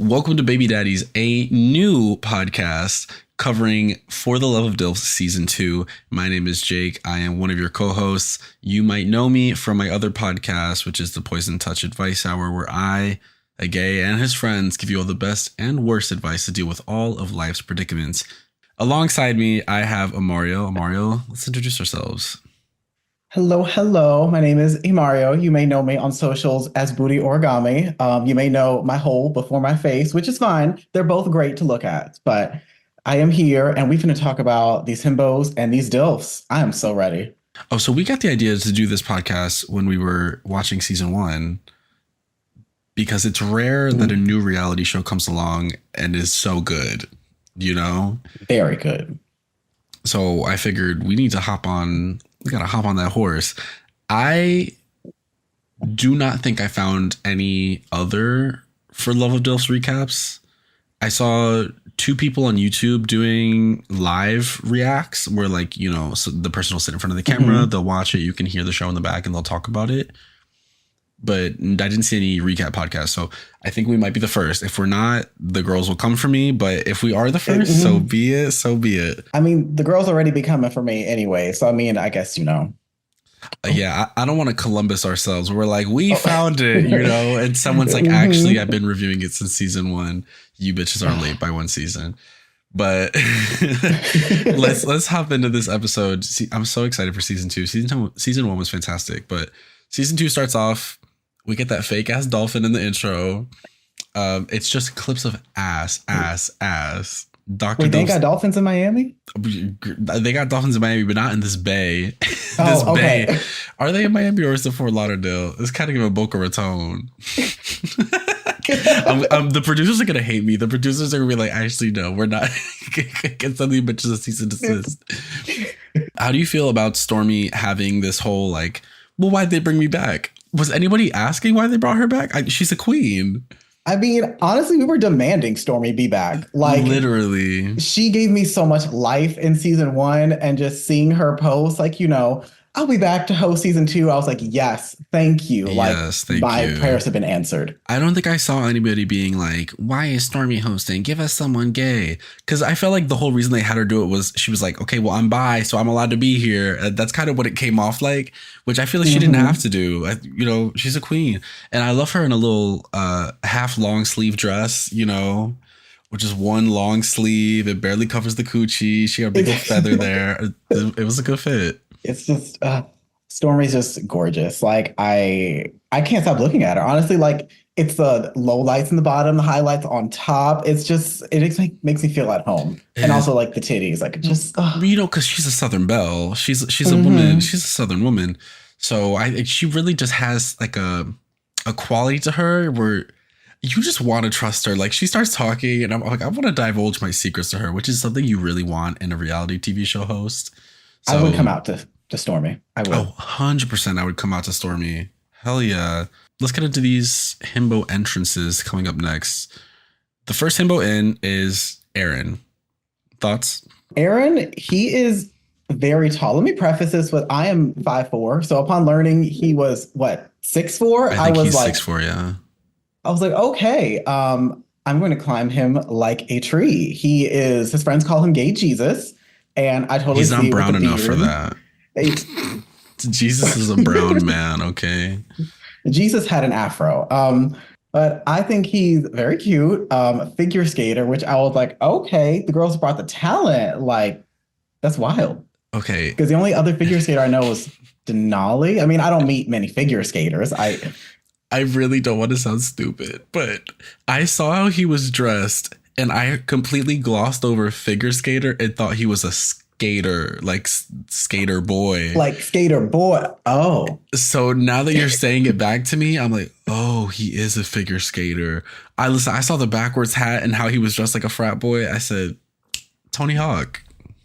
Welcome to Baby Daddies, a new podcast covering For the Love of DILF Season 2. My name is Jake. I am one of your co-hosts. You might know me from my other podcast, which is the Poison Touch Advice Hour, where I, a gay, and his friends give you all the best and worst advice to deal with all of life's predicaments. Alongside me, I have Amario. Amario, let's introduce ourselves. Hello. My name is Imario. You may know me on socials as Booty Origami. You may know my hole before my face, which is fine. They're both great to look at, but I am here and we're going to talk about these himbos and these DILFs. I am so ready. Oh, so we got the idea to do this podcast when we were watching season 1 because it's rare that a new reality show comes along and is so good, you know? Very good. So I figured we gotta hop on that horse. I do not think I found any other For Love of DILFs recaps. I saw 2 people on YouTube doing live reacts where, like, you know, so the person will sit in front of the camera, they'll watch it, you can hear the show in the back, and they'll talk about it. But I didn't see any recap podcasts, so I think we might be the first. If we're not, the girls will come for me. But if we are the first, so be it. So be it. I mean, the girls already be coming for me anyway. So, I mean, I guess, you know. Yeah, I don't want to Columbus ourselves. We're like, we found it, you know, and someone's like, actually, I've been reviewing it since season 1. You bitches are late by 1 season. But let's hop into this episode. I'm so excited for season 2. Season 1 was fantastic, but season 2 starts off. We get that fake ass dolphin in the intro. It's just clips of ass. Wait, they got dolphins in Miami? They got dolphins in Miami, but not in this bay. Okay. Bay. Are they in Miami or is it Fort Lauderdale? It's kind of give a Boca Raton. The producers are gonna hate me. The producers are gonna be like, actually, no, we're not. Get something but just a cease and desist. How do you feel about Stormy having this whole like, well, why'd they bring me back? Was anybody asking why they brought her back? She's a queen. I mean, honestly, we were demanding Stormy be back. Like, literally, she gave me so much life in season 1, and just seeing her post, like, you know, I'll be back to host season 2. I was like, yes, thank you. Yes, like, my prayers have been answered. I don't think I saw anybody being like, why is Stormy hosting? Give us someone gay. Because I felt like the whole reason they had her do it was she was like, okay, well, I'm bi, so I'm allowed to be here. That's kind of what it came off like, which I feel like she didn't have to do. You know, she's a queen. And I love her in a little half long sleeve dress, you know, which is one long sleeve. It barely covers the coochie. She got a big old feather there. It was a good fit. It's just Stormy's just gorgeous. Like, I can't stop looking at her. Honestly, like, it's the low lights in the bottom, the highlights on top. It's just, it makes me feel at home. And also, like, the titties, like, just you know, because she's a Southern belle. She's a woman. She's a Southern woman. So she really just has like a quality to her where you just want to trust her. Like, she starts talking and I'm like, I want to divulge my secrets to her, which is something you really want in a reality TV show host. So, I would come out to Stormy. I would. Oh, 100% I would come out to Stormy. Hell yeah. Let's get into these himbo entrances coming up next. The first himbo in is Aaron. Thoughts? Aaron, he is very tall. Let me preface this with I am 5'4". So upon learning he was, what, 6'4"? I think he's like 6'4", yeah. I was like, okay, I'm going to climb him like a tree. His friends call him Gay Jesus. And I totally he's see not brown enough for that. Jesus is a brown man, okay? Jesus had an afro. But I think he's very cute. Figure skater, which I was like, okay, the girls brought the talent. Like, that's wild. Okay. Because the only other figure skater I know is Denali. I mean, I don't meet many figure skaters. I really don't want to sound stupid, but I saw how he was dressed and I completely glossed over figure skater and thought he was a skater, like skater boy. Like skater boy. Oh. So now that you're saying it back to me, I'm like, oh, he is a figure skater. I saw the backwards hat and how he was dressed like a frat boy. I said, Tony Hawk.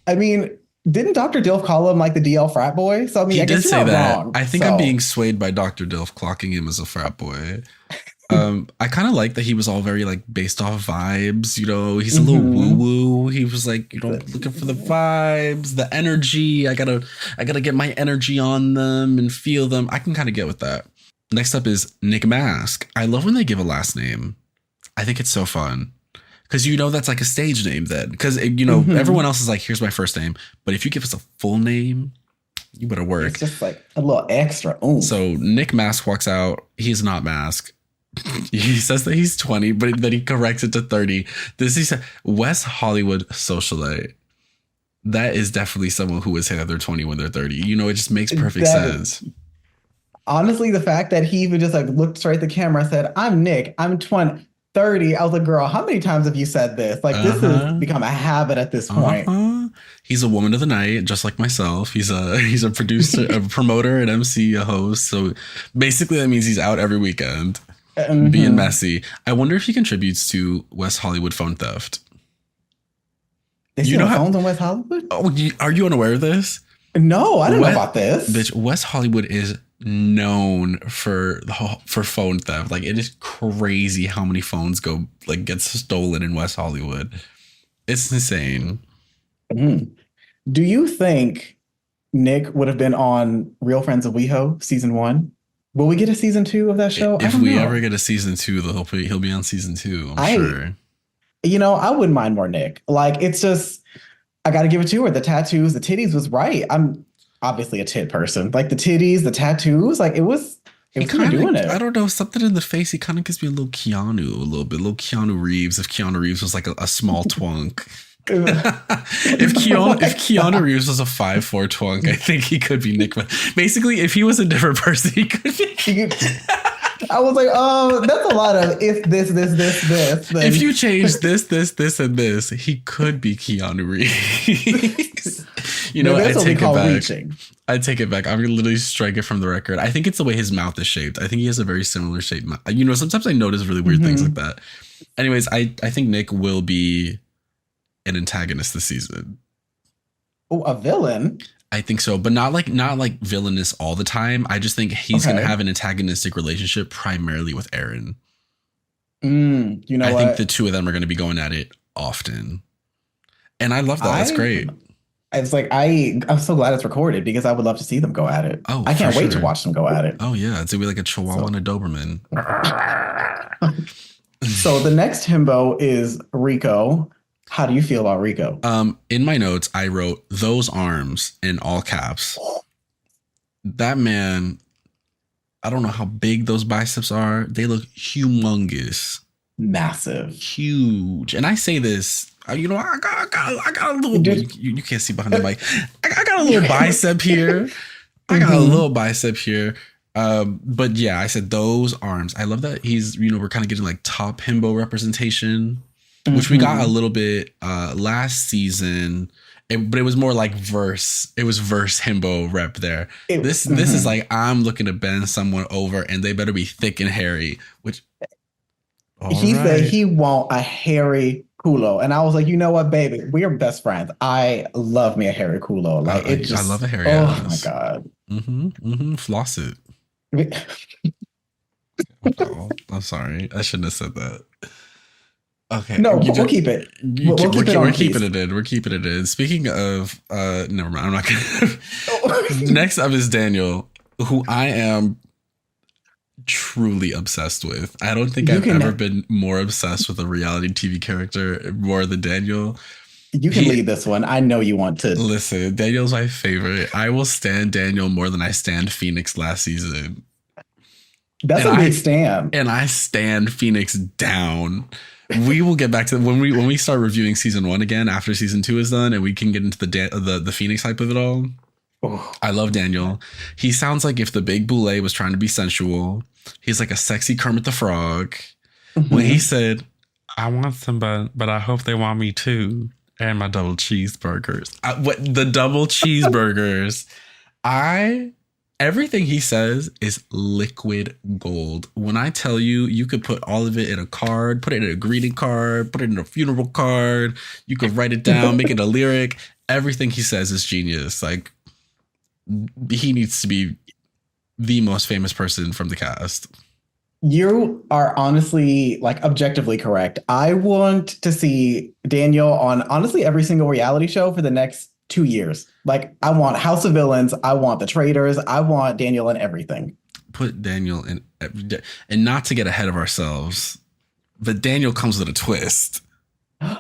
I mean, didn't Dr. DILF call him like the DL frat boy? So I mean, he I guess did say that. Wrong, I think I'm being swayed by Dr. DILF clocking him as a frat boy. I kind of like that he was all very like based off vibes, you know, he's a little woo woo. He was like, you know, looking for the vibes, the energy. I gotta get my energy on them and feel them. I can kind of get with that. Next up is Nick Mask. I love when they give a last name. I think it's so fun. Because that's like a stage name then. Because, everyone else is like, here's my first name. But if you give us a full name, you better work. It's just like a little extra. Ooh. So Nick Mask walks out. He's not Mask. He says that he's 20, but then he corrects it to 30. He said, West Hollywood socialite. That is definitely someone who is hit their 20 when they're 30. It just makes perfect sense. Honestly, the fact that he even just like looked straight at the camera and said, I'm Nick, I'm 20. 30. I was like, girl, how many times have you said this? Like, this has become a habit at this point. He's a woman of the night, just like myself. He's a producer, a promoter, an MC, a host. So basically that means he's out every weekend being messy. I wonder if he contributes to West Hollywood phone theft. They steal phones in West Hollywood? Oh, are you unaware of this? No, I didn't know about this. Bitch, West Hollywood is known for phone theft. Like, it is crazy how many phones get stolen in West Hollywood. It's insane. Do you think Nick would have been on Real Friends of WeHo season 1? Will we get a season 2 of that show? If we ever get a season 2, he'll be on season 2. I'm sure. I wouldn't mind more Nick. Like, it's just, I got to give it to her. The tattoos, the titties was right. I'm obviously a tit person. Like the titties, the tattoos, like it was kind of doing it. I don't know, something in the face. He kind of gives me a little Keanu Reeves. If Keanu Reeves was like a small twunk. if Keanu Reeves was a 5'4" twunk, I think he could be Nick. Basically, if he was a different person, he could be. I was like, oh, that's a lot of if this. Then. If you change this, and this, he could be Keanu Reeves. I take it back. Reaching. I take it back. I'm going to literally strike it from the record. I think it's the way his mouth is shaped. I think he has a very similar shaped mouth. Sometimes I notice really weird things like that. Anyways, I think Nick will be an antagonist this season. Oh, a villain? I think so, but not like villainous all the time. I just think he's going to have an antagonistic relationship primarily with Aaron. I think the two of them are going to be going at it often. And I love that. That's great. It's like, I'm so glad it's recorded because I would love to see them go at it. Oh, I can't wait to watch them go at it. Oh, yeah. It's going to be like a Chihuahua and a Doberman. So the next himbo is Rico. How do you feel about Rico? In my notes, I wrote those arms in all caps. That man, I don't know how big those biceps are. They look humongous. Massive. Huge. And I say this, I got a little, you can't see behind the mic. I got a little bicep here. But yeah, I said those arms. I love that he's, we're kind of getting like top himbo representation. Which we got a little bit last season, but it was more like verse. It was verse himbo rep there. This is like, I'm looking to bend someone over and they better be thick and hairy. Which said he want a hairy culo, and I was like, you know what, baby, we are best friends. I love me a hairy culo. Like I love a hairy. Oh my god. Floss it. Oh, I'm sorry, I shouldn't have said that. Okay. No, we'll keep it. We're keeping it in. We're keeping it in. Speaking of, never mind. I'm not gonna. Next up is Daniel, who I am truly obsessed with. I don't think I've ever been more obsessed with a reality TV character more than Daniel. You can lead this one. I know you want to. Listen, Daniel's my favorite. I will stand Daniel more than I stand Phoenix last season. That's a big stand. And I stand Phoenix down. We will get back to when we start reviewing season 1 again after season 2 is done, and we can get into the Phoenix hype of it all. Oh. I love Daniel. He sounds like if the Big Boulay was trying to be sensual. He's like a sexy Kermit the Frog. When he said, "I want somebody, but I hope they want me too," and my double cheeseburgers. The double cheeseburgers? Everything he says is liquid gold. When I tell you, you could put all of it in a card, put it in a greeting card, put it in a funeral card. You could write it down, make it a lyric. Everything he says is genius. Like, he needs to be the most famous person from the cast. You are honestly, like, objectively correct. I want to see Daniel on honestly every single reality show for the next 2 years. Like, I want House of Villains. I want The Traitors. I want Daniel in everything. Put Daniel in, and not to get ahead of ourselves, Mm-hmm. Daniel comes with a twist. A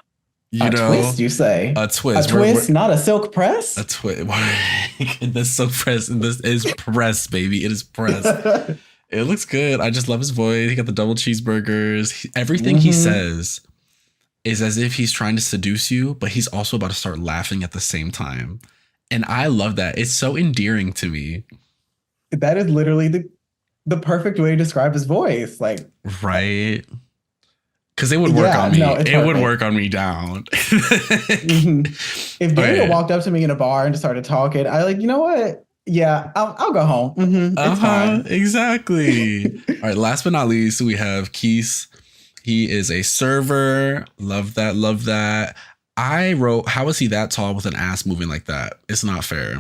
twist, you say? A twist. A twist, not a silk press? A twist. The silk press. This is press, baby. It is press. It looks good. I just love his voice. He got the double cheeseburgers. Everything he says is as if he's trying to seduce you, but he's also about to start laughing at the same time. And I love that. It's so endearing to me. That is literally the perfect way to describe his voice. Like, right. Because it would work on me. It would work on me down. If Daniel walked up to me in a bar and just started talking, I like, you know what? Yeah, I'll go home. It's fine. Exactly. All right. Last but not least, we have Keith. He is a server. Love that. Love that. I wrote, how is he that tall with an ass moving like that? It's not fair.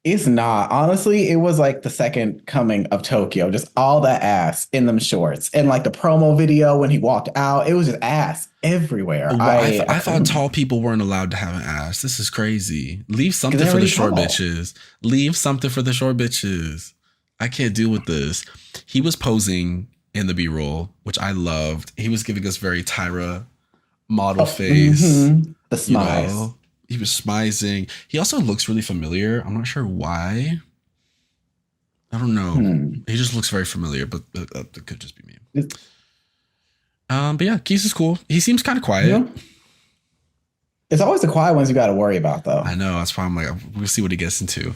It's not. Honestly, it was like the second coming of Tokyo. Just all that ass in them shorts. And like the promo video when he walked out, it was just ass everywhere. Well, I thought tall people weren't allowed to have an ass. This is crazy. Leave something for the short bitches. Leave something for the short bitches. I can't deal with this. He was posing in the B-roll, which I loved. He was giving us very Tyra model face. The smize. You know? He was smizing. He also looks really familiar. I'm not sure why. I don't know. He just looks very familiar, but it could just be me. But yeah, Keith is cool. He seems kind of quiet. Yeah. It's always the quiet ones you got to worry about, though. I know. That's why I'm like, we'll see what he gets into.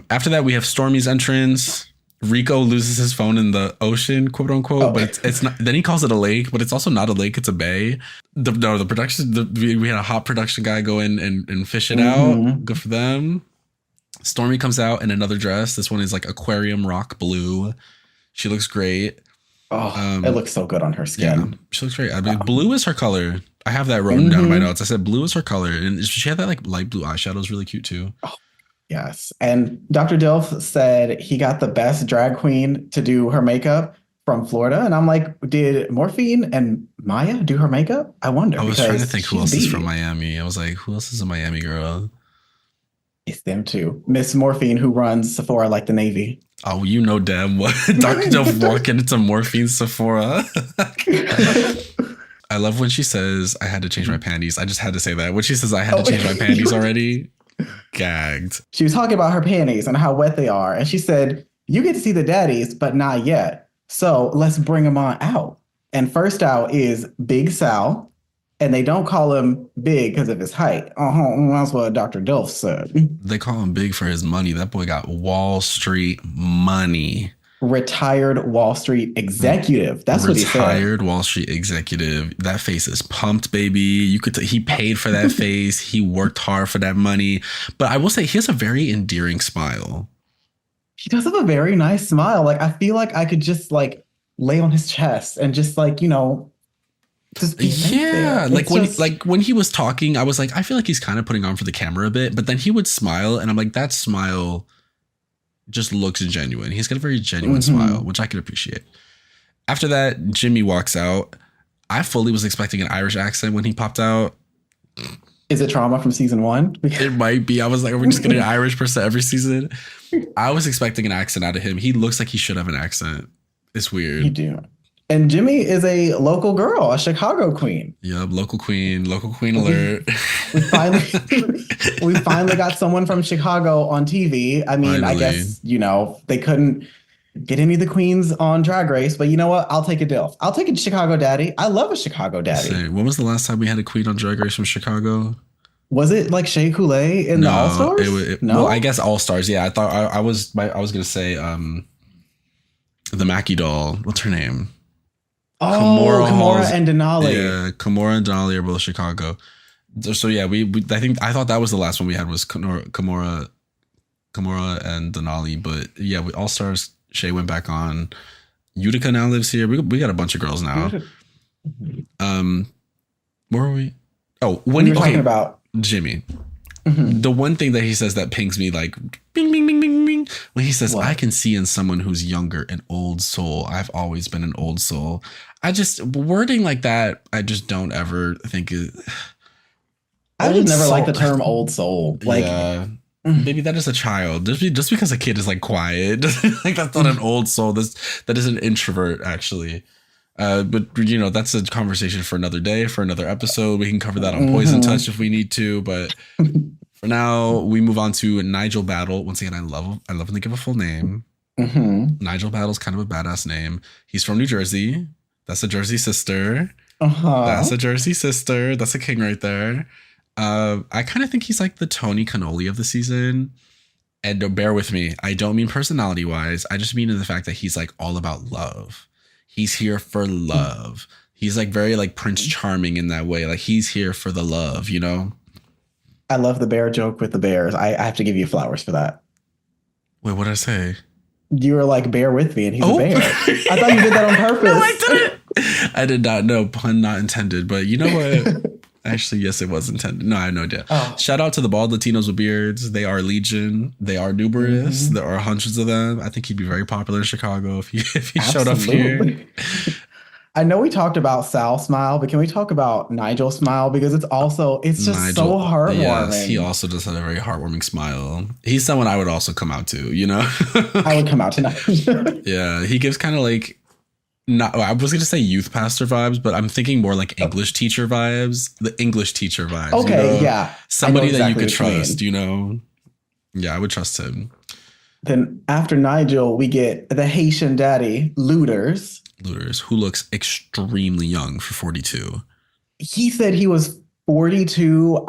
After that, we have Stormy's entrance. Rico loses his phone in the ocean, quote unquote, but it's not. Then he calls it a lake, but it's also not a lake; it's a bay. The production. We had a hot production guy go in and fish it out. Good for them. Stormy comes out in another dress. This one is like aquarium rock blue. She looks great. Oh, it looks so good on her skin. Yeah, she looks great. I mean, blue is her color. I have that written down in my notes. I said blue is her color, and she had that like light blue eyeshadow. Is really cute too. Oh. Yes. And Dr. DILF said he got the best drag queen to do her makeup from Florida. And I'm like, did Morphine and Maya do her makeup? I wonder. I was trying to think who else is from Miami. I was like, who else is a Miami girl? It's them too. Miss Morphine, who runs Sephora like the Navy. Oh, you know damn what. Dr. DILF walking into Morphine Sephora. I love when she says, I had to change my panties. I just had to say that. When she says, I had to change my panties already. Gagged. She was talking about her panties and how wet they are. And she said, you get to see the daddies, but not yet. So let's bring them on out. And first out is Big Sal. And they don't call him big because of his height. That's what Dr. DILF said. They call him big for his money. That boy got Wall Street money. Retired Wall Street executive. That's what he said. Retired Wall Street executive. That face is pumped, baby. You could. He paid for that face. He worked hard for that money. But I will say, he has a very endearing smile. He does have a very nice smile. Like, I feel like I could just like lay on his chest and just like, you know, just be like when he was talking, I was like, I feel like he's kind of putting on for the camera a bit. But then he would smile, and I'm like, that smile just looks genuine. He's got a very genuine smile, which I can appreciate. After that, Jimmy walks out. I fully was expecting an Irish accent when he popped out. Is it trauma from season 1? It might be. I was like, are we just getting an Irish person every season? I was expecting an accent out of him. He looks like he should have an accent. It's weird. You do. And Jimmy is a local girl, a Chicago queen. Yep, local queen alert. We finally got someone from Chicago on TV. I mean, finally. I guess, you know, they couldn't get any of the queens on Drag Race, but you know what? I'll take a DILF. I'll take a Chicago daddy. I love a Chicago daddy. When was the last time we had a queen on Drag Race from Chicago? Was it like Shea Coulee in the All Stars? No, well, I guess All Stars. Yeah, I thought I was gonna say the Mackie doll. What's her name? Oh, Kimora and Denali. Yeah, Kimora and Denali are both Chicago. So yeah, I thought that was the last one we had was Kimora and Denali. But yeah, All Stars. Shay went back on. Utica now lives here. We got a bunch of girls now. Where are we? Oh, when we were talking about Jimmy. The one thing that he says that pings me like bing, bing, bing, bing, bing. When he says, I can see in someone who's younger an old soul. I've always been an old soul. Wording like that, I just don't ever think it. I just never liked the term old soul. Like, yeah. Maybe that is a child. Just because a kid is like quiet, like that's not an old soul. That is an introvert, actually. But that's a conversation for another day, for another episode. We can cover that on Poison Touch if we need to. But for now, we move on to Nigel Battle. Once again, I love when they give a full name. Nigel Battle's kind of a badass name. He's from New Jersey. That's a Jersey sister. That's a Jersey sister. That's a king right there. I kind of think he's like the Tony Cannoli of the season. And bear with me, I don't mean personality wise. I just mean in the fact that he's like all about love. He's here for love. He's like very like Prince Charming in that way. Like he's here for the love, I love the bear joke with the bears. I have to give you flowers for that. Wait, what did I say? You were like, bear with me, and he's a bear. I thought you did that on purpose. No, I didn't. I did not. No, pun not intended. But you know what? Actually, yes, it was intended. No, I have no idea. Shout out to the bald Latinos with beards. They are legion. They are numerous. There are hundreds of them. I think he'd be very popular in Chicago if he showed up here. I know we talked about Sal's smile, but can we talk about Nigel's smile? Because it's just Nigel, so heartwarming. Yes, he also does have a very heartwarming smile. He's someone I would also come out to, I would come out tonight. Yeah, he gives kind of like, I was going to say youth pastor vibes, but I'm thinking more like English teacher vibes. The English teacher vibes. Okay, yeah. Somebody that you could trust, Yeah, I would trust him. Then after Nigel, we get the Haitian daddy, Looters, who looks extremely young for 42. He said he was 42.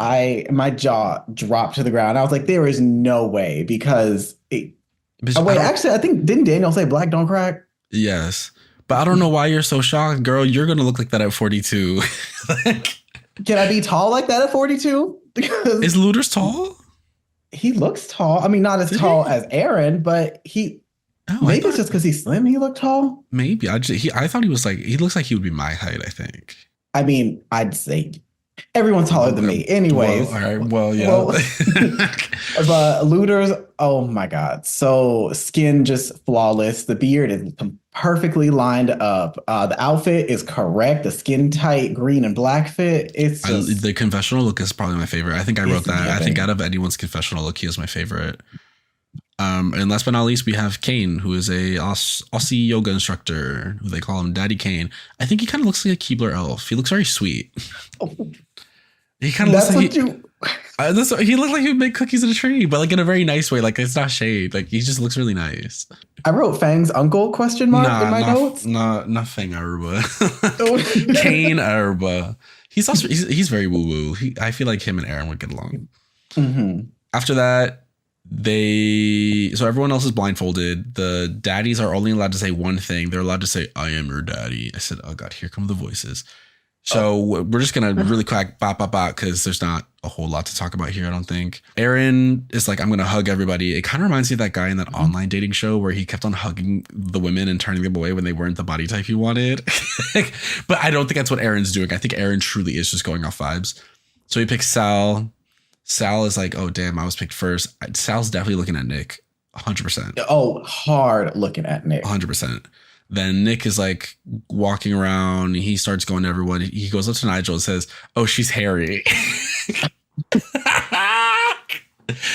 My jaw dropped to the ground. I was like, there is no way because actually, I think, didn't Daniel say black don't crack? Yes. But I don't know why you're so shocked, girl. You're going to look like that at 42. Can I be tall like that at 42? Is Looters tall? He looks tall. I mean, not as tall as Aaron, but maybe it's just because he's slim. He looked tall. Maybe I thought he was like, he looks like he would be my height, I think. I mean, I'd say everyone's taller than me. Anyways. Well, all right. Well, yeah. But Looters, oh my God. So skin just flawless. The beard is perfectly lined up. The outfit is correct. The skin tight green and black fit. It's just, the confessional look is probably my favorite. I think I wrote that. I think out of anyone's confessional look, he is my favorite. And last but not least, we have Kane, who is a Aussie yoga instructor, who they call him Daddy Kane. I think he kind of looks like a Keebler elf. He looks very sweet. He kind of looks like he looked like he would make cookies in a tree, but like in a very nice way. Like it's not shade. Like he just looks really nice. I wrote Fang's uncle ? In my notes. Not Fang Aruba. Kane Aruba. He's very woo woo. I feel like him and Aaron would get along. After that, so everyone else is blindfolded. The daddies are only allowed to say one thing. They're allowed to say, "I am your daddy." I said, "Oh God, here come the voices." So we're just going to really quick bop, because there's not a whole lot to talk about here, I don't think. Aaron is like, I'm going to hug everybody. It kind of reminds me of that guy in that online dating show where he kept on hugging the women and turning them away when they weren't the body type he wanted. But I don't think that's what Aaron's doing. I think Aaron truly is just going off vibes. So he picks Sal. Sal is like, oh, damn, I was picked first. Sal's definitely looking at Nick. 100%. Oh, hard looking at Nick. 100%. Then Nick is like walking around. He starts going to everyone. He goes up to Nigel and says, "Oh, she's hairy."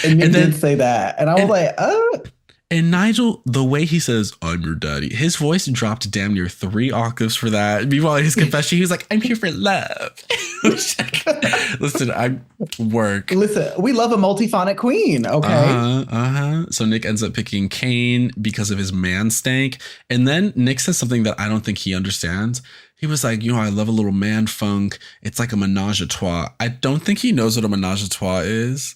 And Nick did say that. And I was like, oh. And Nigel, the way he says, "I'm your daddy," his voice dropped damn near 3 octaves for that. Meanwhile, in his confession, he was like, "I'm here for love." Listen, I work. Listen, we love a multiphonic queen, okay? So Nick ends up picking Kane because of his man stank. And then Nick says something that I don't think he understands. He was like, I love a little man funk. It's like a menage a trois. I don't think he knows what a menage a trois is.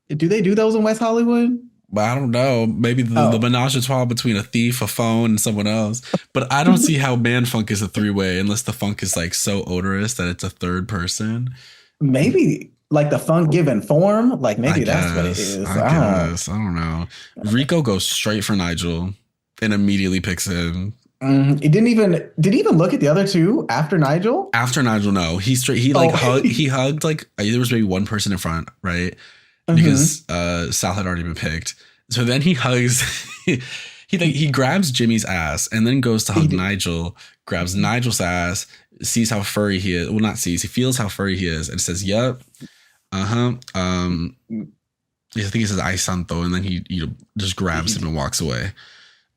Do they do those in West Hollywood? But I don't know. Maybe the menage a trois between a thief, a phone, and someone else. But I don't see how man funk is a 3-way unless the funk is like so odorous that it's a third person. Maybe like the funk given form. Like maybe that's what it is. I don't know. Rico goes straight for Nigel and immediately picks him. Did he even look at the other two after Nigel? After Nigel, no. He hugged like there was maybe one person in front, right? Because Sal had already been picked. So then he hugs, he grabs Jimmy's ass and then goes to hug Nigel, grabs Nigel's ass, sees how furry he is. Well, not sees, he feels how furry he is and says, "Yep. I think he says, "Ay santo," and then he just grabs him and walks away.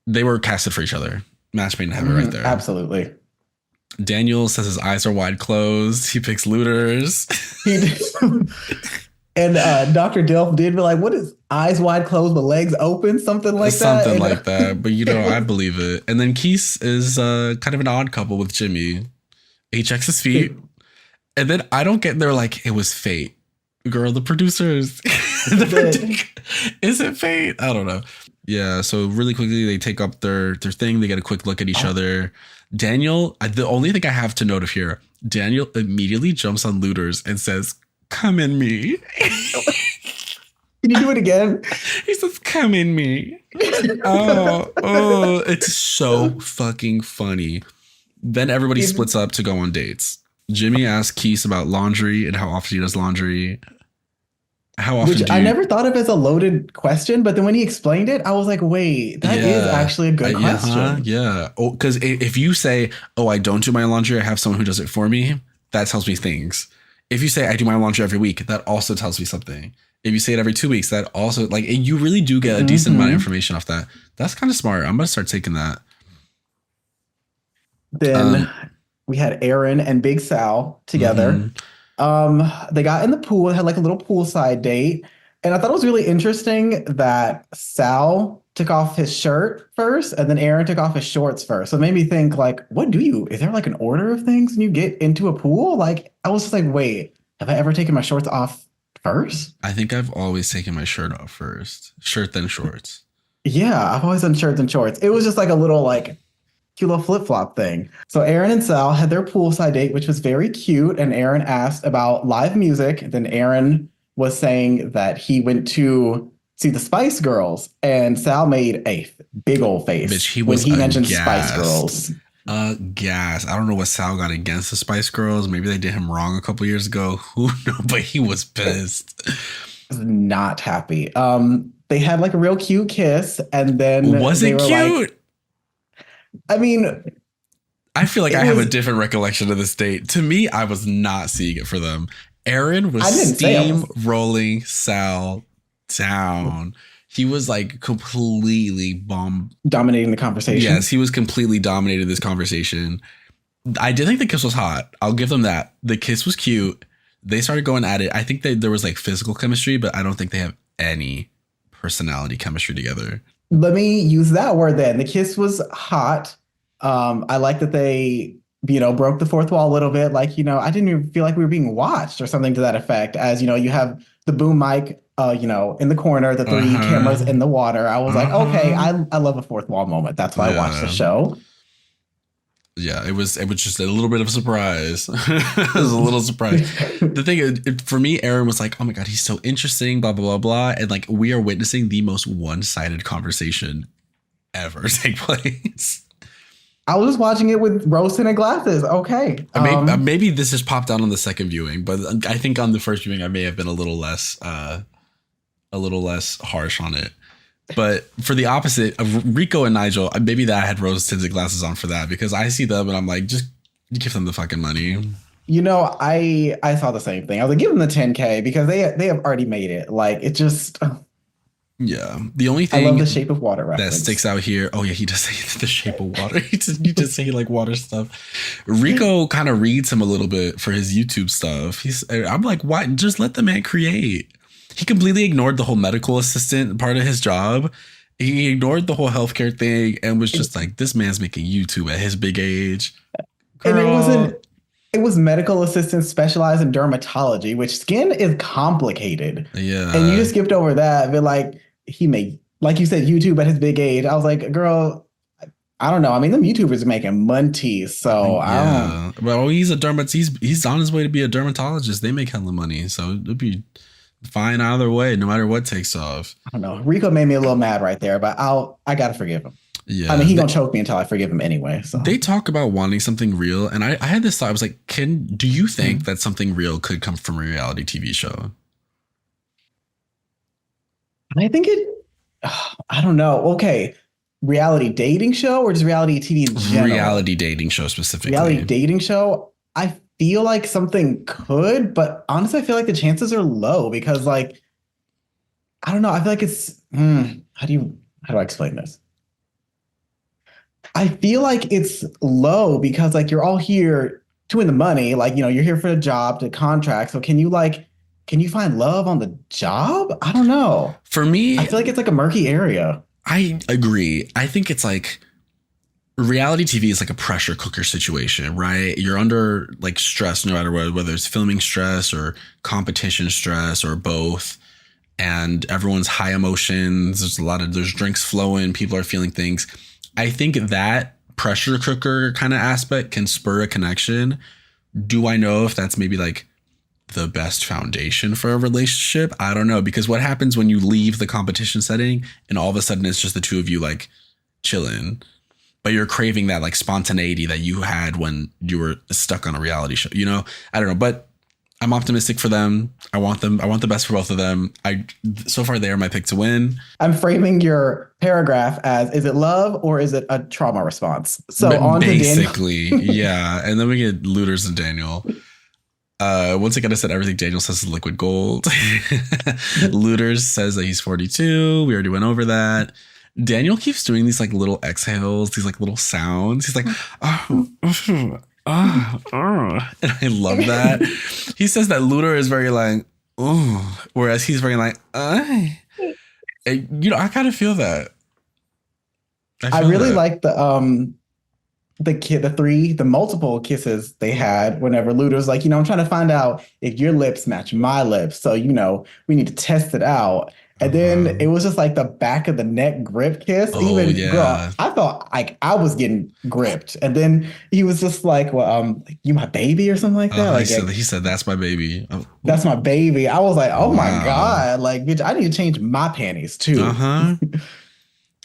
They were casted for each other. Match made in heaven right there. Absolutely. Daniel says his eyes are wide closed. He picks looters. He did. And Dr. Dilf did be like, what is eyes wide closed but legs open? Something like that. Something like that. But I believe it. And then Keith is kind of an odd couple with Jimmy. He checks his feet. And then I don't get, they're like, it was fate. Girl, the producers. Is it fate? I don't know. Yeah, so really quickly they take up their thing. They get a quick look at each other. Daniel, the only thing I have to note of here, Daniel immediately jumps on looters and says, come in me. Can you do it again? He says, come in me. Oh, it's so fucking funny. Then everybody splits up to go on dates. Jimmy asks Keith about laundry and how often he does laundry. How often? Which I never thought of as a loaded question, but then when he explained it, I was like, wait, that is actually a good question. Yeah. Oh, because if you say, oh, I don't do my laundry, I have someone who does it for me, that tells me things. If you say I do my laundry every week, that also tells me something. If you say it every 2 weeks, that also, like, you really do get a decent amount of information off that. That's kind of smart. I'm going to start taking that. Then we had Aaron and Big Sal together. They got in the pool and had like a little poolside date. And I thought it was really interesting that Sal took off his shirt first and then Aaron took off his shorts first. So it made me think, like, is there like an order of things when you get into a pool? Like, I was just like, wait, have I ever taken my shorts off first? I think I've always taken my shirt off first. Shirt, then shorts. Yeah, I've always done shirts and shorts. It was just like a little like cute little flip-flop thing. So Aaron and Sal had their poolside date, which was very cute. And Aaron asked about live music. Then Aaron was saying that he went to see the Spice Girls. And Sal made a big old face Bitch, when he mentioned Spice Girls. Gas. I don't know what Sal got against the Spice Girls. Maybe they did him wrong a couple years ago. Who knows? But he was pissed. Not happy. They had like a real cute kiss. And then was it cute? Like, I mean, I feel like I have a different recollection of this date. To me, I was not seeing it for them. Aaron was steamrolling Sal down. He was like completely dominating the conversation. Yes, he was completely dominating this conversation. I did think the kiss was hot. I'll give them that. The kiss was cute. They started going at it. I think there was like physical chemistry, but I don't think they have any personality chemistry together. Let me use that word then. The kiss was hot. I like that they, broke the fourth wall a little bit. Like, I didn't even feel like we were being watched or something to that effect. As, you have the boom mic, in the corner, the three cameras in the water. I was like, okay, I love a fourth wall moment. That's why I watched the show. Yeah, it was just a little bit of a surprise. It was a little surprise. The thing is, for me, Aaron was like, oh my God, he's so interesting, blah, blah, blah, blah. And like, we are witnessing the most one-sided conversation ever take place. I was just watching it with rose-tinted glasses. Okay. Maybe this has popped out on the second viewing, but I think on the first viewing, I may have been a little less harsh on it. But for the opposite of Rico and Nigel, maybe that I had rose-tinted glasses on for that, because I see them and I'm like, just give them the fucking money. I saw the same thing. I was like, give them the 10K because they have already made it. Like, it just. Yeah. The only thing I love the Shape of Water reference. That sticks out here. Oh, yeah. He does say the Shape of Water. He does say like water stuff. Rico kind of reads him a little bit for his YouTube stuff. I'm like, why? Just let the man create. He completely ignored the whole medical assistant part of his job. He ignored the whole healthcare thing and was just like, this man's making YouTube at his big age. Girl. And it was medical assistants specialized in dermatology, which skin is complicated. Yeah. And you just skipped over that. But like, he made, like you said, YouTube at his big age. I was like, girl, I don't know. I mean, them YouTubers are making money. So yeah. Well, he's he's on his way to be a dermatologist. They make hella money. So it'd be fine either way, no matter what takes off. I don't know. Rico made me a little mad right there, but I gotta forgive him. Yeah. I mean, he's gonna choke me until I forgive him anyway. So they talk about wanting something real, and I had this thought. I was like, do you think that something real could come from a reality TV show? I think I don't know. Okay. Reality dating show or just reality TV in general? Reality dating show specifically. Reality dating show. I feel like something could, but honestly, I feel like the chances are low because, like, I don't know. I feel like it's how do I explain this? I feel like it's low because like you're all here doing the money, like you're here for the job, the contract. So can you find love on the job? I don't know. For I me, feel like it's like a murky area. I agree. I think it's like reality TV is like a pressure cooker situation, right? You're under like stress no matter what, whether it's filming stress or competition stress or both. And everyone's high emotions. There's drinks flowing. People are feeling things. I think that pressure cooker kind of aspect can spur a connection. Do I know if that's maybe like the best foundation for a relationship? I don't know, because what happens when you leave the competition setting and all of a sudden it's just the two of you like chilling, but you're craving that like spontaneity that you had when you were stuck on a reality show, I don't know, but I'm optimistic for them. I want the best for both of them. So far they are my pick to win. I'm framing your paragraph as, is it love or is it a trauma response? So But on basically, to Daniel. yeah. And then we get Looters and Daniel. Once again, I said everything Daniel says is liquid gold. Looters says that he's 42. We already went over that. Daniel keeps doing these like little exhales, these like little sounds. He's like, oh, and I love that. He says that Looter is very like, oh, whereas he's very like, I kind of feel that. I really like the multiple kisses they had whenever Ludo's like, I'm trying to find out if your lips match my lips. So, we need to test it out. And then it was just like the back of the neck grip kiss. Oh, Even yeah. girl, I thought like I was getting gripped. And then he was just like, well, you my baby or something like that. Like he said, that's my baby. Oh, that's my baby. I was like, oh my wow. God. Like, bitch, I need to change my panties too. And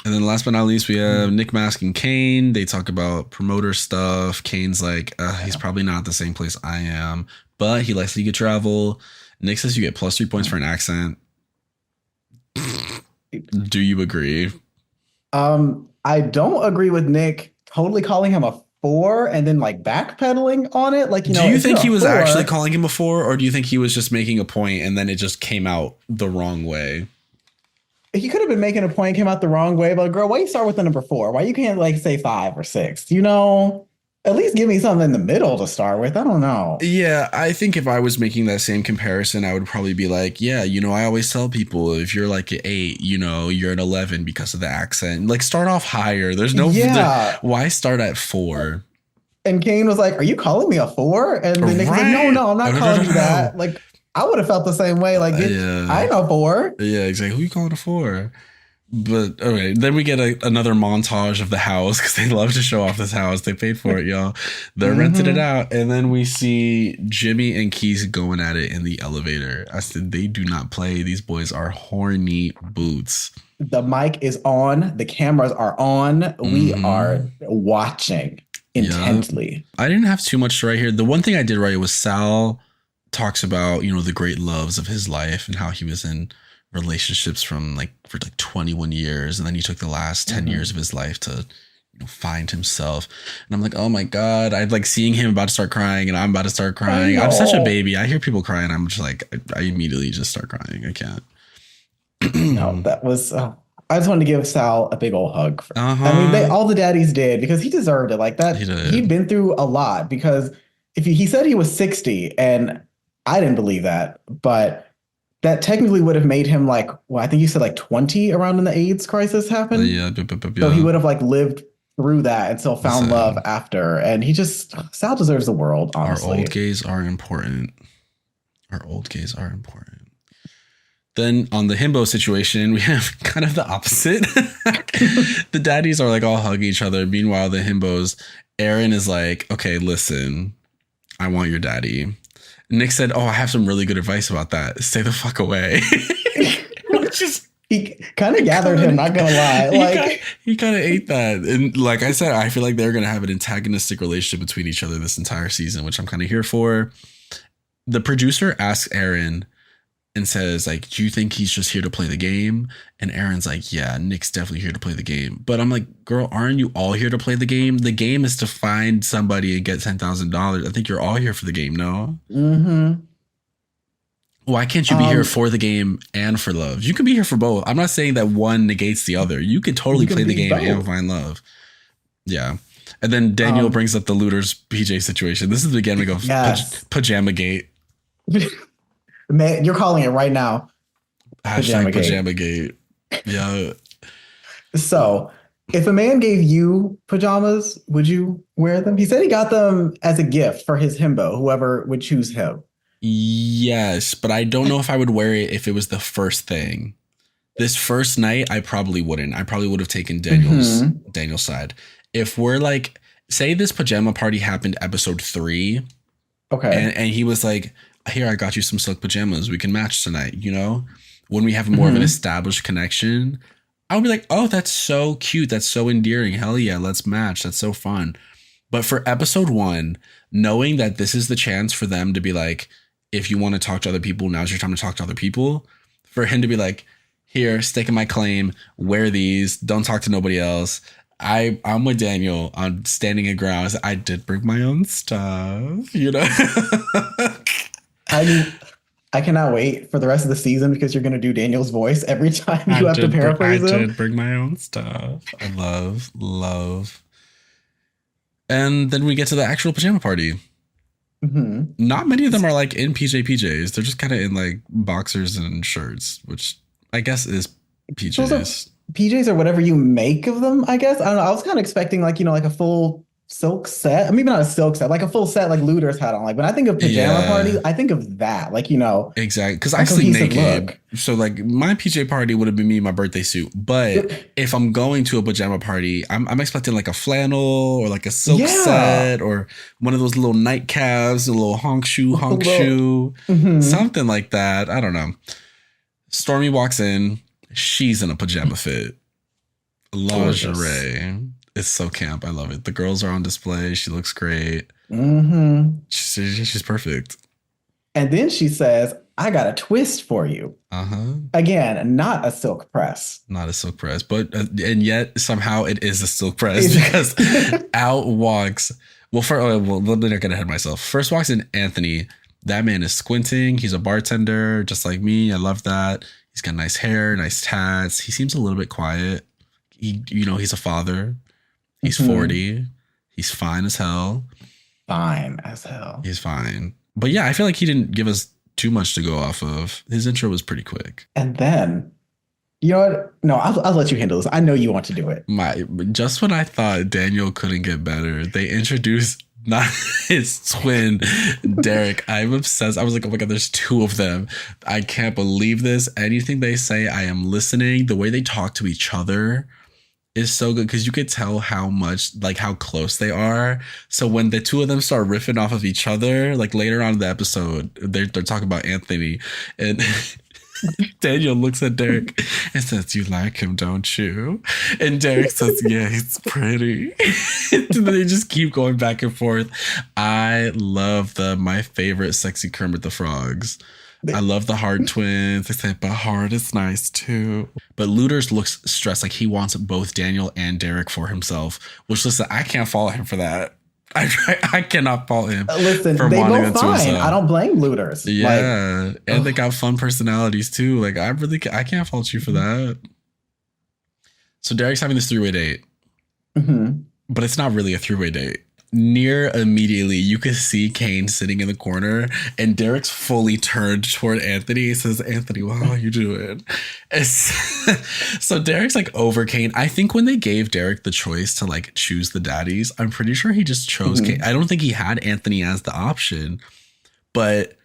then last but not least, we have Nick Mask and Kane. They talk about promoter stuff. Kane's like, he's probably not the same place I am, but he likes that you get travel. Nick says you get plus 3 points for an accent. Do you agree? I don't agree with Nick totally calling him a 4 and then like backpedaling on it. Like, do you think he was actually calling him a 4, or do you think he was just making a point and then it just came out the wrong way? He could have been making a point, came out the wrong way, but girl, why you start with the number 4? Why you can't like say 5 or 6? At least give me something in the middle to start with. I don't know. Yeah, I think if I was making that same comparison, I would probably be like, yeah, I always tell people if you're like an 8, you're an 11 because of the accent. Like start off higher. There's no why start at 4? And Kane was like, are you calling me a 4? And then Nick was like, no, I'm not calling you that. Like I would have felt the same way. Like I ain't no 4. Yeah, exactly. Who you calling a 4? But okay, then we get another montage of the house because they love to show off this house. They paid for it, y'all. They're renting it out. And then we see Jimmy and Keith going at it in the elevator. I said, they do not play. These boys are horny boots. The mic is on. The cameras are on. We are watching intently. Yeah. I didn't have too much to write here. The one thing I did write was Sal talks about, the great loves of his life and how he was in relationships for 21 years, and then he took the last 10 years of his life to find himself. And I'm like, oh my God, I'm like seeing him about to start crying and I'm about to start crying. I'm such a baby. I hear people crying, I'm just like, I immediately just start crying. I can't. No, that was I just wanted to give Sal a big old hug. I mean, all the daddies did, because he deserved it. Like that, he'd been through a lot. Because he said he was 60, and I didn't believe that, but that technically would have made him like, well, I think you said like 20 around when the AIDS crisis happened. Yeah. So he would have like lived through that and still found love after. And Sal deserves the world, honestly. Our old gays are important. Then on the himbo situation, we have kind of the opposite. The daddies are like all hugging each other. Meanwhile, the himbos, Aaron is like, okay, listen, I want your daddy. Nick said, oh, I have some really good advice about that. Stay the fuck away. He kind of gathered him, not gonna lie. He kind of ate that. And like I said, I feel like they're going to have an antagonistic relationship between each other this entire season, which I'm kind of here for. The producer asks Aaron and says, like, do you think he's just here to play the game? And Aaron's like, yeah, Nick's definitely here to play the game. But I'm like, girl, aren't you all here to play the game? The game is to find somebody and get $10,000. I think you're all here for the game, no? Why can't you be here for the game and for love? You can be here for both. I'm not saying that one negates the other. You could totally play the game and find love. Yeah. And then Daniel brings up the looters PJ situation. This is the beginning of Pajama Gate. Man, you're calling it right now. Hashtag Pajama Gate. Yeah. So if a man gave you pajamas, would you wear them? He said he got them as a gift for his himbo, whoever would choose him. Yes, but I don't know if I would wear it if it was the first thing. This first night, I probably wouldn't. I probably would have taken Daniel's side. If we're like, say this pajama party happened episode 3. Okay. And he was like, here, I got you some silk pajamas. We can match tonight. You know, when we have more of an established connection, I would be like, oh, that's so cute. That's so endearing. Hell yeah, let's match. That's so fun. But for episode 1, knowing that this is the chance for them to be like, if you want to talk to other people, now's your time to talk to other people. For him to be like, here, stake in my claim, wear these, don't talk to nobody else. I'm with Daniel on standing your ground. I did bring my own stuff, you know? I mean, I cannot wait for the rest of the season because you're going to do Daniel's voice every time you have to paraphrase him. I did bring my own stuff. I love. And then we get to the actual pajama party. Not many of them are like in PJs. They're just kind of in like boxers and shirts, which I guess is PJs. PJs or whatever you make of them, I guess. I don't know. I was kind of expecting like, like a full silk set. Maybe not a silk set, like a full set like Looters had on. Like when I think of pajama parties, I think of that. Like, Exactly. Because I sleep naked. Look. So like my PJ party would have been me in my birthday suit. But if I'm going to a pajama party, I'm expecting like a flannel or like a silk set or one of those little nightcaps, a little honk shoe, something like that. I don't know. Stormy walks in. She's in a pajama fit. Lingerie. It's so camp. I love it. The girls are on display. She looks great. She's perfect. And then she says, I got a twist for you. Again, not a silk press. Not a silk press. But, and yet somehow it is a silk press because out walks, let me not get ahead of myself. First walks in Anthony. That man is squinting. He's a bartender, just like me. I love that. He's got nice hair, nice tats. He seems a little bit quiet. He's a father. He's 40. He's fine as hell. Fine as hell. He's fine. But yeah, I feel like he didn't give us too much to go off of. His intro was pretty quick. And then, you know what? No, I'll let you handle this. I know you want to do it. Just when I thought Daniel couldn't get better, they introduced not his twin, Derek. I'm obsessed. I was like, oh my God, there's 2 of them. I can't believe this. Anything they say, I am listening. The way they talk to each other is so good because you could tell how much, like how close they are. So when the 2 of them start riffing off of each other, like later on in the episode, they're talking about Anthony and Daniel looks at Derek and says, you like him, don't you? And Derek says, yeah, he's pretty. And then they just keep going back and forth. I love my favorite sexy Kermit the Frogs. I love the Hard twins. They say, but Hard is nice too. But Looters looks stressed, like he wants both Daniel and Derek for himself, which, listen, I can't fault him for that. I cannot fault him. Listen, for they both fine. I don't blame Looters. Yeah, and they got fun personalities too. Like I can't fault you for that. So Derek's having this 3-way date, but it's not really a 3-way date. Near immediately, you can see Kane sitting in the corner, and Derek's fully turned toward Anthony. He says, Anthony, well, how are you doing? So Derek's like over Kane. I think when they gave Derek the choice to like choose the daddies, I'm pretty sure he just chose Kane. I don't think he had Anthony as the option, but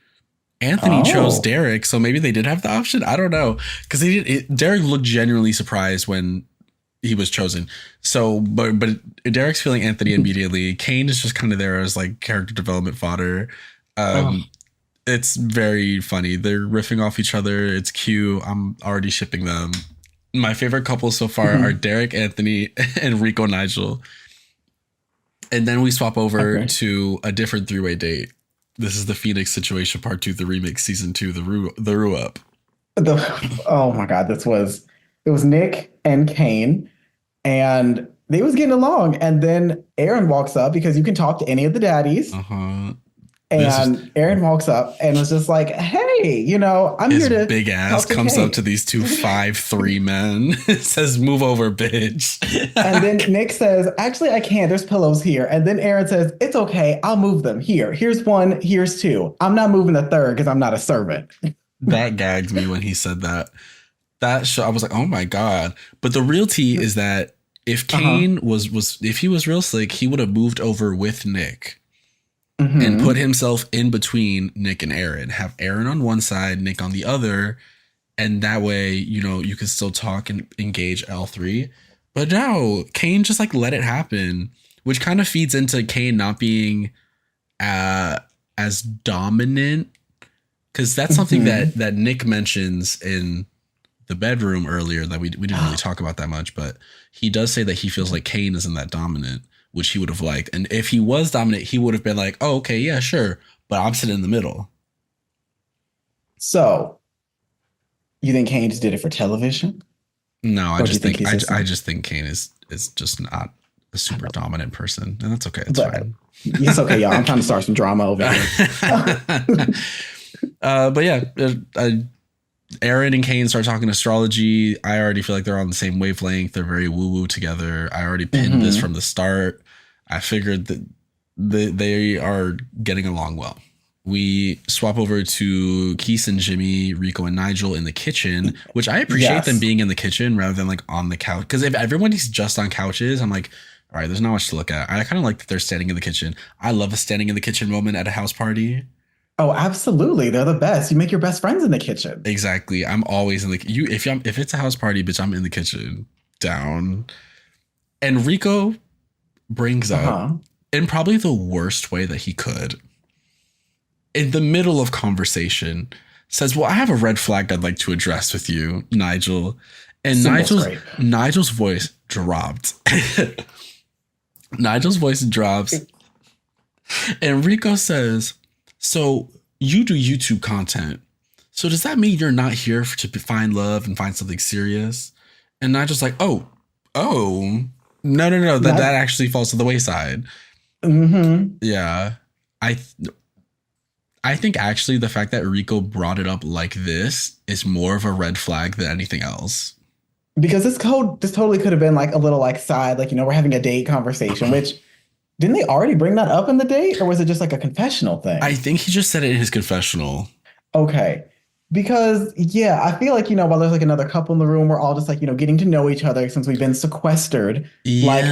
Anthony chose Derek. So maybe they did have the option. I don't know. Because Derek looked genuinely surprised when he was chosen. So, but Derek's feeling Anthony immediately. Kane is just kind of there as like character development fodder. It's very funny. They're riffing off each other. It's cute. I'm already shipping them. My favorite couples so far are Derek, Anthony, and Rico Nigel. And then we swap over to a different 3-way date. This is the Phoenix Situation Part 2, the remix, Season 2, the Rue Up. Oh my God, it was Nick and Kane. And they was getting along. And then Aaron walks up because you can talk to any of the daddies. This is And Aaron walks up and was just like, hey, I'm his here to big ass talk to comes Kane. up to these two 5'3" men, says, "Move over, bitch." And then Nick says, actually, I can't. There's pillows here. And then Aaron says, it's okay. I'll move them. Here's one. Here's two. I'm not moving the third because I'm not a servant. That gagged me when he said that. That show, I was like, oh my God. But the real tea is that if Kane was if he was real slick, he would have moved over with Nick and put himself in between Nick and Aaron. Have Aaron on one side, Nick on the other. And that way, you can still talk and engage L3. But no, Kane just like let it happen, which kind of feeds into Kane not being as dominant. Because that's something that Nick mentions in the bedroom earlier that we didn't really talk about that much. But he does say that he feels like Kane isn't that dominant, which he would have liked. And if he was dominant, he would have been like, oh, okay, yeah, sure. But I'm sitting in the middle. So you think Kane just did it for television? No, I just think Kane is just not a super dominant person. And that's okay. It's fine. It's okay, y'all. I'm trying to start some drama over here. But yeah, Aaron and Kane start talking astrology. I already feel like they're on the same wavelength. They're very woo-woo together. I already pinned this from the start. I figured that they are getting along well. We swap over to Keith and Jimmy, Rico and Nigel in the kitchen, which I appreciate them being in the kitchen rather than like on the couch. Because if everybody's just on couches, I'm like, all right, there's not much to look at. I kind of like that they're standing in the kitchen. I love a standing in the kitchen moment at a house party. Oh, absolutely. They're the best. You make your best friends in the kitchen. Exactly. I'm always in the if it's a house party, bitch, I'm in the kitchen down. And Rico brings up in probably the worst way that he could, in the middle of conversation, says, well, I have a red flag I'd like to address with you, Nigel. And Nigel's voice dropped. Nigel's voice drops. And Rico says, so you do YouTube content. So does that mean you're not here to find love and find something serious? And Nigel's like, oh, no. That actually falls to the wayside. Yeah. I think actually the fact that Rico brought it up like this is more of a red flag than anything else. Because this totally could have been like a little like side, like, we're having a date conversation, which didn't they already bring that up in the date? Or was it just like a confessional thing? I think he just said it in his confessional. Okay. Because, yeah, I feel like, while there's like another couple in the room, we're all just like, getting to know each other since we've been sequestered. Yeah. Like,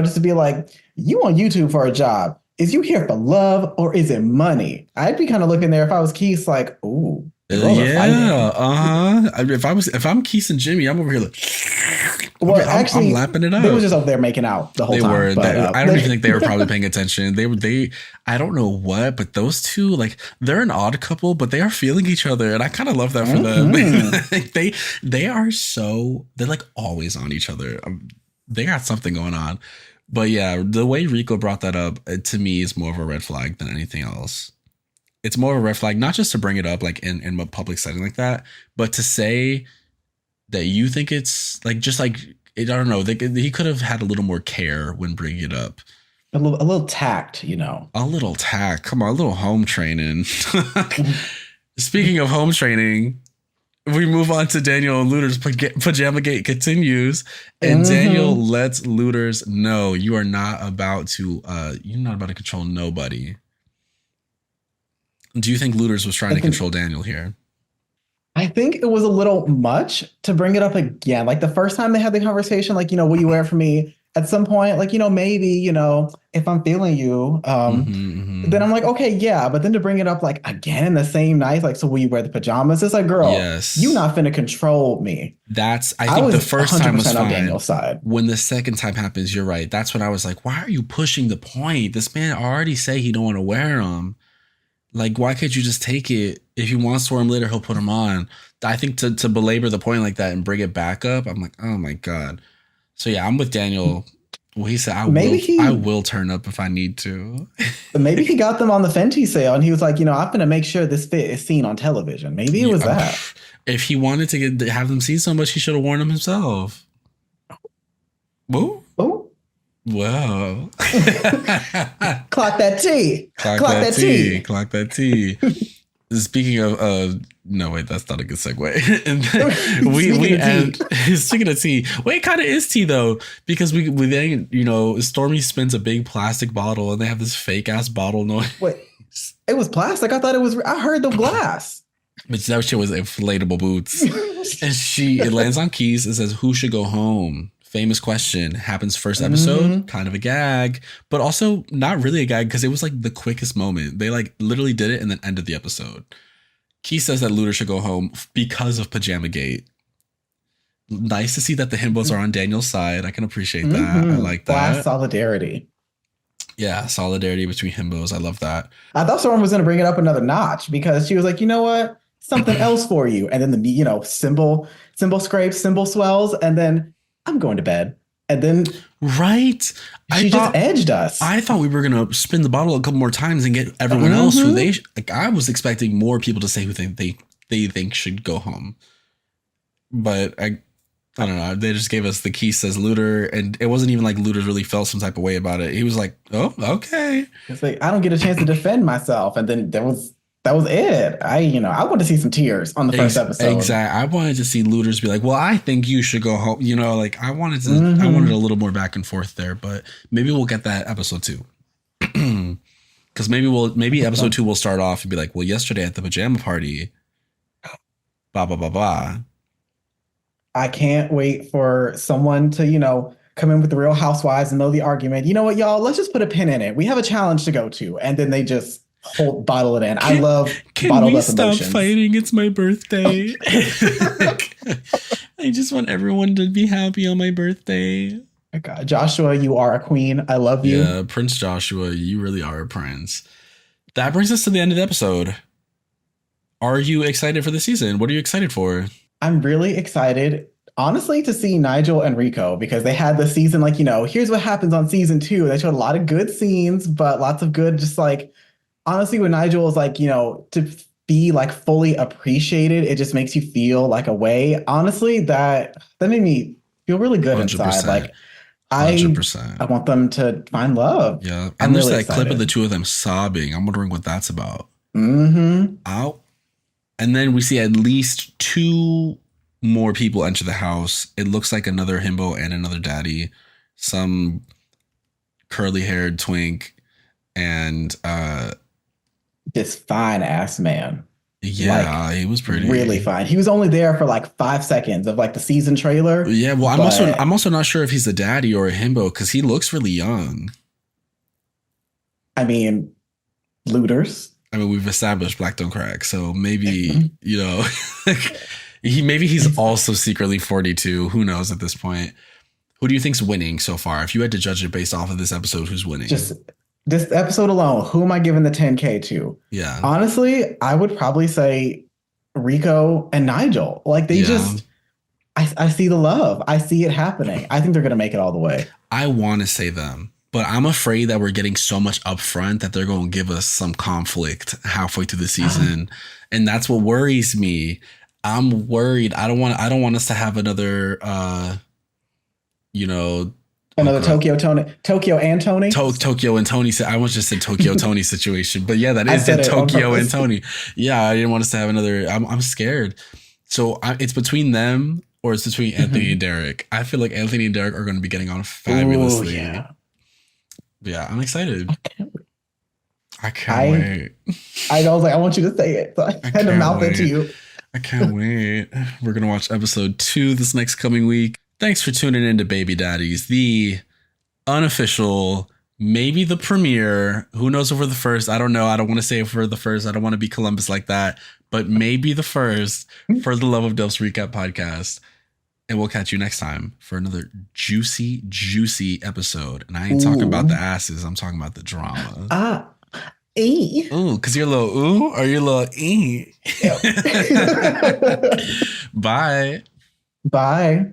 just to be like, you on YouTube for a job. Is you here for love or is it money? I'd be kind of looking there if I was Keith, like, ooh. Yeah. If I'm Keith and Jimmy, I'm over here like, well, actually, I'm lapping it up. They were just over there making out the whole time. They were. But, I don't even think they were probably paying attention. They. I don't know what, but those two, like, they're an odd couple, but they are feeling each other, and I kind of love that for them. They're like always on each other. They got something going on. But yeah, the way Rico brought that up, to me, is more of a red flag than anything else. It's more of a red flag, not just to bring it up like in a public setting like that, but to say that you think it's like, just like, I don't know, he could have had a little more care when bringing it up. A little tact, A little tact. Come on, a little home training. Speaking of home training, we move on to Daniel and Luter's Pajama Gate continues, and Daniel lets Luters know you're not about to control nobody. Do you think Luters was trying to control Daniel here? I think it was a little much to bring it up again. Like the first time they had the conversation, like, will you wear it for me at some point? Like, maybe, if I'm feeling you, then I'm like, okay, yeah. But then to bring it up like again in the same night, like, so will you wear the pajamas? It's like, girl, you not finna control me. I think the first time was fine. On Daniel's side. When the second time happens, you're right. That's when I was like, why are you pushing the point? This man already say he don't want to wear them. Like, why can't you just take it? If he wants to wear them later, he'll put them on. I think to belabor the point like that and bring it back up, I'm like, oh my God. So yeah, I'm with Daniel. Well, he said, I will turn up if I need to. Maybe he got them on the Fenty sale and he was like, I'm going to make sure this fit is seen on television. Maybe it was that. If he wanted to have them seen so much, he should have worn them himself. Woo? Oh. Wow. Clock that T. Clock Clock that that T. T. Clock that T. Speaking of, no, wait, that's not a good segue. And then we Speaking of end. tea. Speaking of tea, wait, it kind of is tea though, because we then Stormy spins a big plastic bottle, and they have this fake ass bottle noise. Wait, it was plastic. I thought it was. I heard the glass. But that shit was inflatable boots, and it lands on keys and says, "Who should go home?" Famous question. Happens first episode, kind of a gag, but also not really a gag because it was like the quickest moment. They like literally did it and then ended the episode. Key says that Looter should go home because of Pajama Gate. Nice to see that the himbos are on Daniel's side. I can appreciate that. I like that. Class solidarity. Yeah, solidarity between himbos. I love that. I thought someone was going to bring it up another notch because she was like, you know what? Something else for you. And then the cymbal scrapes, cymbal swells, and then I'm going to bed. And then right, she just edged us. I thought we were gonna spin the bottle a couple more times and get everyone else who they like. I was expecting more people to say who they think should go home, but I don't know. They just gave us the key says Looter, and it wasn't even like Looter really felt some type of way about it. He was like, "Oh, okay." It's like I don't get a chance to defend myself, and then that was it. I want to see some tears on the first episode. Exactly. I wanted to see Looters be like, "Well, I think you should go home." Like I wanted a little more back and forth there, but maybe we'll get that episode 2. Because maybe episode 2 will start off and be like, "Well, yesterday at the pajama party, blah blah blah blah." I can't wait for someone to come in with the Real Housewives and know the argument. You know what, y'all? Let's just put a pin in it. We have a challenge to go to, and then they just bottle it in. I love bottled up emotions. Can we stop fighting? It's my birthday. I just want everyone to be happy on my birthday. My God, Joshua, you are a queen. I love you. Yeah, Prince Joshua, you really are a prince. That brings us to the end of the episode. Are you excited for the season? What are you excited for? I'm really excited, honestly, to see Nigel and Rico because they had the season here's what happens on season 2. They showed a lot of good scenes, but lots of good just honestly, when Nigel is to be fully appreciated, it just makes you feel like a way. Honestly, that made me feel really good 100%. Inside. 100%. I want them to find love. Yeah. And there's really that clip of the two of them sobbing. I'm wondering what that's about. Out. And then we see at least 2 more people enter the house. It looks like another himbo and another daddy. Some curly haired twink and this fine ass man. Yeah, he was pretty really fine. He was only there for 5 seconds of the season trailer. Yeah, well, I'm also not sure if he's a daddy or a himbo because he looks really young. I mean, Looters. I mean, we've established Black don't crack, so maybe he's also secretly 42. Who knows at this point? Who do you think's winning so far? If you had to judge it based off of this episode, who's winning? Just this episode alone, who am I giving the 10K to? Yeah. Honestly, I would probably say Rico and Nigel. I see the love. I see it happening. I think they're going to make it all the way. I want to say them, but I'm afraid that we're getting so much upfront that they're going to give us some conflict halfway through the season. And that's what worries me. I'm worried. I don't want us to have another, another Tokyo and Tony. Tokyo and Tony. I almost just said Tokyo Tony situation, but yeah, that is the Tokyo and Tony. Yeah, I didn't want us to have another. I'm scared. So it's between them or it's between Anthony and Derek. I feel like Anthony and Derek are going to be getting on fabulously. Ooh, yeah, I'm excited. I can't wait. I was like, I want you to say it, so I had to mouth it to you. I can't wait. We're going to watch episode 2 this next coming week. Thanks for tuning in to Baby Daddies, the unofficial, maybe the premiere. Who knows if we're the first? I don't know. I don't want to say if we're the first. I don't want to be Columbus like that, but maybe the first for the Love of DILF's Recap podcast. And we'll catch you next time for another juicy, juicy episode. And I ain't talking about the asses. I'm talking about the drama. Ooh, because you're a little ooh or you're a little ee. Yep. Bye. Bye.